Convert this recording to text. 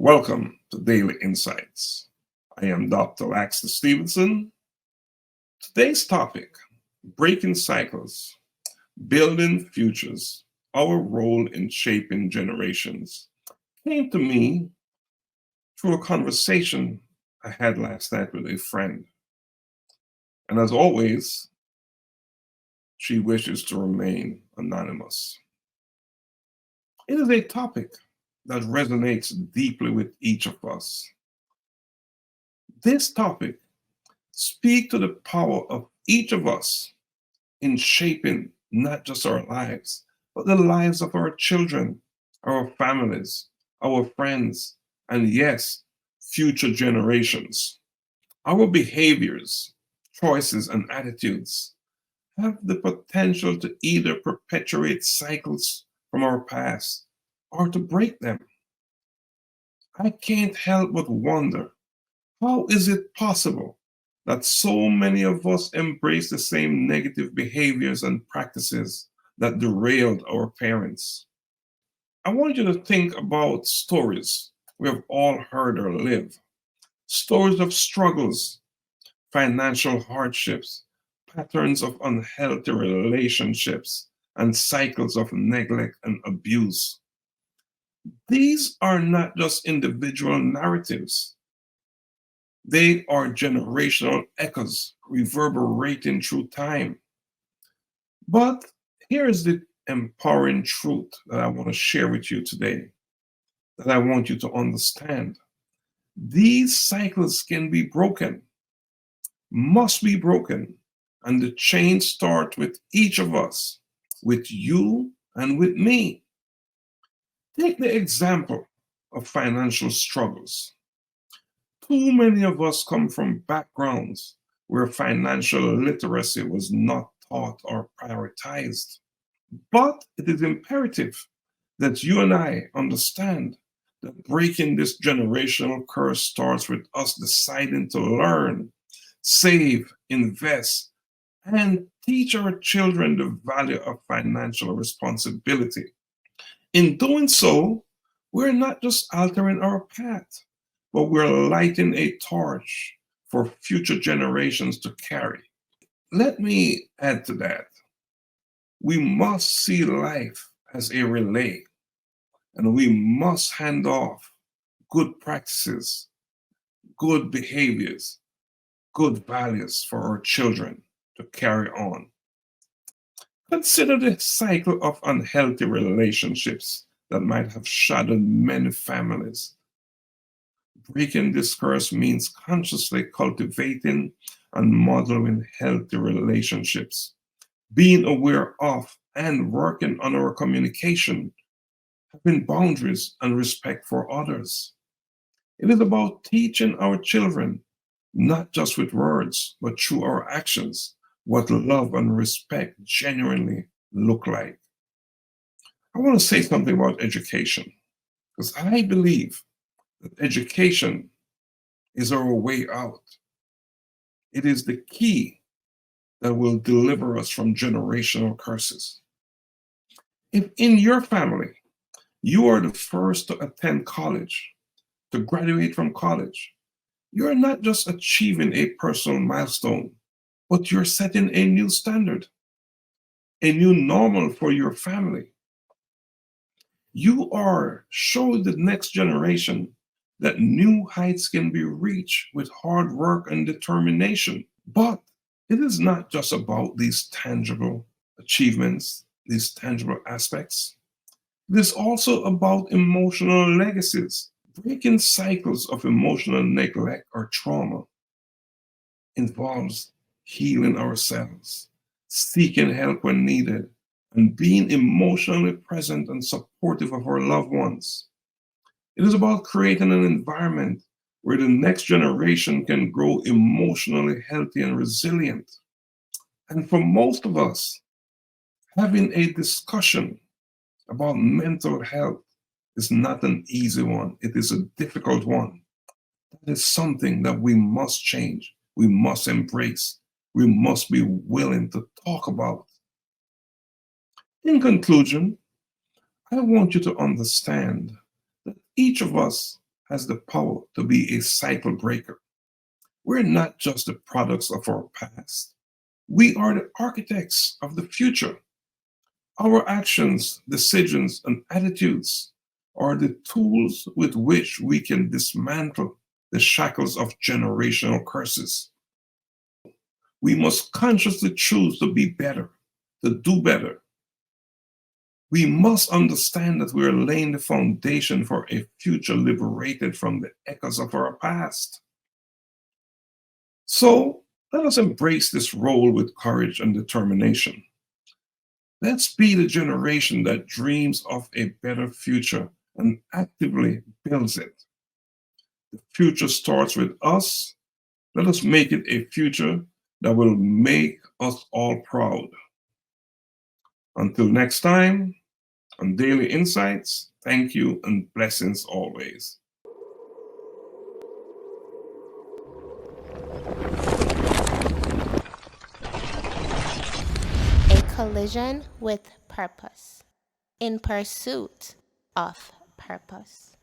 Welcome to Daily Insights. I am Dr. Laxley. Today's topic, breaking cycles, building futures, our role in shaping generations, came to me through a conversation I had last night with a friend. And as always, she wishes to remain anonymous. It is a topic that resonates deeply with each of us. This topic speaks to the power of each of us in shaping not just our lives, but the lives of our children, our families, our friends, and yes, future generations. Our behaviors, choices, and attitudes have the potential to either perpetuate cycles from our past or to break them. I can't help but wonder, how is it possible that so many of us embrace the same negative behaviors and practices that derailed our parents? I want you to think about stories we have all heard or lived. Stories of struggles, financial hardships, patterns of unhealthy relationships, and cycles of neglect and abuse. These are not just individual narratives. They are generational echoes reverberating through time. But here's the empowering truth that I want to share with you today, that I want you to understand. These cycles can be broken, must be broken, and the change starts with each of us, with you and with me. Take the example of financial struggles. Too many of us come from backgrounds where financial literacy was not taught or prioritized. But it is imperative that you and I understand that breaking this generational curse starts with us deciding to learn, save, invest, and teach our children the value of financial responsibility. In doing so, we're not just altering our path, but we're lighting a torch for future generations to carry. Let me add to that. We must see life as a relay, and we must hand off good practices, good behaviors, good values for our children to carry on. Consider the cycle of unhealthy relationships that might have shattered many families. Breaking this curse means consciously cultivating and modeling healthy relationships, being aware of and working on our communication, having boundaries and respect for others. It is about teaching our children, not just with words, but through our actions, what love and respect genuinely look like. I want to say something about education, because I believe that education is our way out. It is the key that will deliver us from generational curses. If in your family you are the first to attend college, to graduate from college, you are not just achieving a personal milestone, but you're setting a new standard, a new normal for your family. You are showing the next generation that new heights can be reached with hard work and determination. But it is not just about these tangible achievements, these tangible aspects. It is also about emotional legacies. Breaking cycles of emotional neglect or trauma involves healing ourselves, seeking help when needed, and being emotionally present and supportive of our loved ones. It is about creating an environment where the next generation can grow emotionally healthy and resilient. And for most of us, having a discussion about mental health is not an easy one. It is a difficult one. That is something that we must change. We must embrace. We must be willing to talk about. In conclusion, I want you to understand that each of us has the power to be a cycle breaker. We're not just the products of our past. We are the architects of the future. Our actions, decisions, and attitudes are the tools with which we can dismantle the shackles of generational curses. We must consciously choose to be better, to do better. We must understand that we are laying the foundation for a future liberated from the echoes of our past. So let us embrace this role with courage and determination. Let's be the generation that dreams of a better future and actively builds it. The future starts with us. Let us make it a future that will make us all proud. Until next time, on Daily Insights, thank you and blessings always. A collision with purpose, in pursuit of purpose.